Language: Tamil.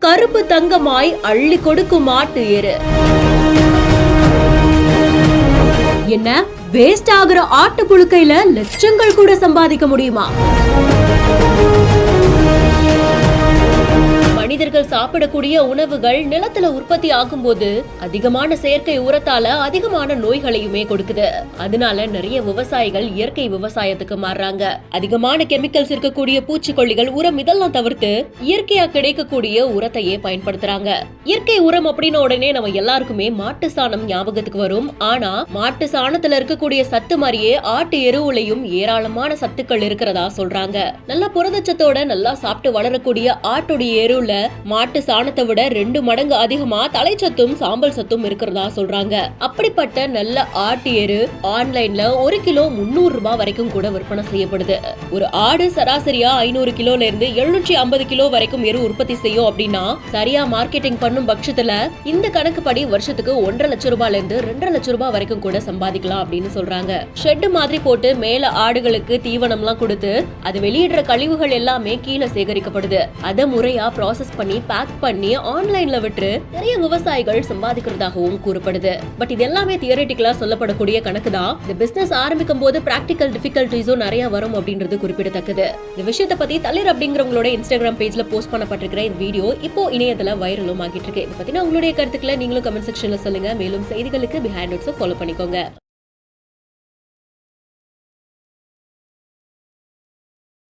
கருப்பு தங்கமாய் அள்ளி கொடுக்கும் மாட்டு எரு. என்ன வேஸ்ட் ஆகுற ஆட்டு புழுக்கையில லட்சங்கள் கூட சம்பாதிக்க முடியுமா? மனிதர்கள் சாப்பிடக்கூடிய உணவுகள் நிலத்துல உற்பத்தி ஆகும் போது அதிகமான செயற்கை உரத்தால அதிகமான நோய்களையுமே கொடுக்குது. அதனால நிறைய விவசாயிகள் இயற்கை விவசாயத்துக்கு மாறுறாங்க. அதிகமான கெமிக்கல்ஸ் இருக்கக்கூடிய பூச்சிக்கொல்லிகள், உரம் இதெல்லாம் தவிர்த்து இயற்கையா கிடைக்கக்கூடிய உரத்தையே பயன்படுத்துறாங்க. இயற்கை உரம் அப்படின்னு உடனே நம்ம எல்லாருக்குமே மாட்டு சாணம் ஞாபகத்துக்கு வரும். ஆனா மாட்டு சாணத்துல இருக்கக்கூடிய சத்து மாதிரியே ஆட்டு எருவுலையும் ஏராளமான சத்துக்கள் இருக்கிறதா சொல்றாங்க. நல்லா புரதச்சத்தோட நல்லா சாப்பிட்டு வளரக்கூடிய ஆட்டுடைய எருவுல மாட்டு சாணத்தை விட 2 மடங்கு அதிகமா தலைச்சத்தும் சாம்பல் சத்தும் இருக்கிறதா சொல்றாங்க. அப்படிப்பட்ட நல்ல ஆட்டு எரு ஆன்லைன்ல 1 கிலோ 300 ரூபாய் வரைக்கும் கூட விற்பனை செய்யப்படுது. ஒரு ஆடு சராசரியா 500 கிலோல இருந்து 750 கிலோ வரைக்கும் எரு உற்பத்தி செய்யும் அப்படின்னா சரியா மார்க்கெட்டிங் பண்ணும் பட்சத்துல இந்த கணக்குப்படி வருஷத்துக்கு 1.5 லட்சம் ரூபாயில இருந்து 2 லட்சம் ரூபாய் வரைக்கும் கூட சம்பாதிக்கலாம் அப்படின்னு சொல்றாங்க. ஷெட் மாதிரி போட்டு மேல ஆடுகளுக்கு தீவனம் எல்லாம் கொடுத்து அது வெளியிடுற கழிவுகள் எல்லாமே கீழே சேகரிக்கப்படுது. அதை முறையா ப்ராசஸ் பண்ணி பேக் பண்ணி ஆன்லைன்ல விட்டு நிறைய விவசாயிகள் சம்பாதிக்கிறதாகவும் கூறப்படுது. பட் இது எல்லாமே தியரிட்டிக்கலா சொல்லப்படக்கூடிய கணக்கு தான். இந்த பிசினஸ் ஆரம்பிக்கும் போது பிராக்டிகல் டிஃபிகல்டிஸும் நிறைய வரும் அப்படின்றது குறிப்பிடத்தக்கது. இந்த விஷயத்தை பத்தி தலிர் அப்படிங்கிறவங்களோட இன்ஸ்டாகிராம் பேஜ்ல போஸ்ட் பண்ணப்பட்டிருக்கிற இந்த வீடியோ இப்போ இணையத்துல வைரலும் ஆகிட்டு இருக்கு. இதை பத்தின உங்களுடைய கருத்துக்களை நீங்களும் கமெண்ட் செக்ஷன்ல சொல்லுங்க. மேலும் செய்திகளுக்கு பிஹைண்ட் நோட்ஸ் ஃபாலோ பண்ணிக்கோங்க.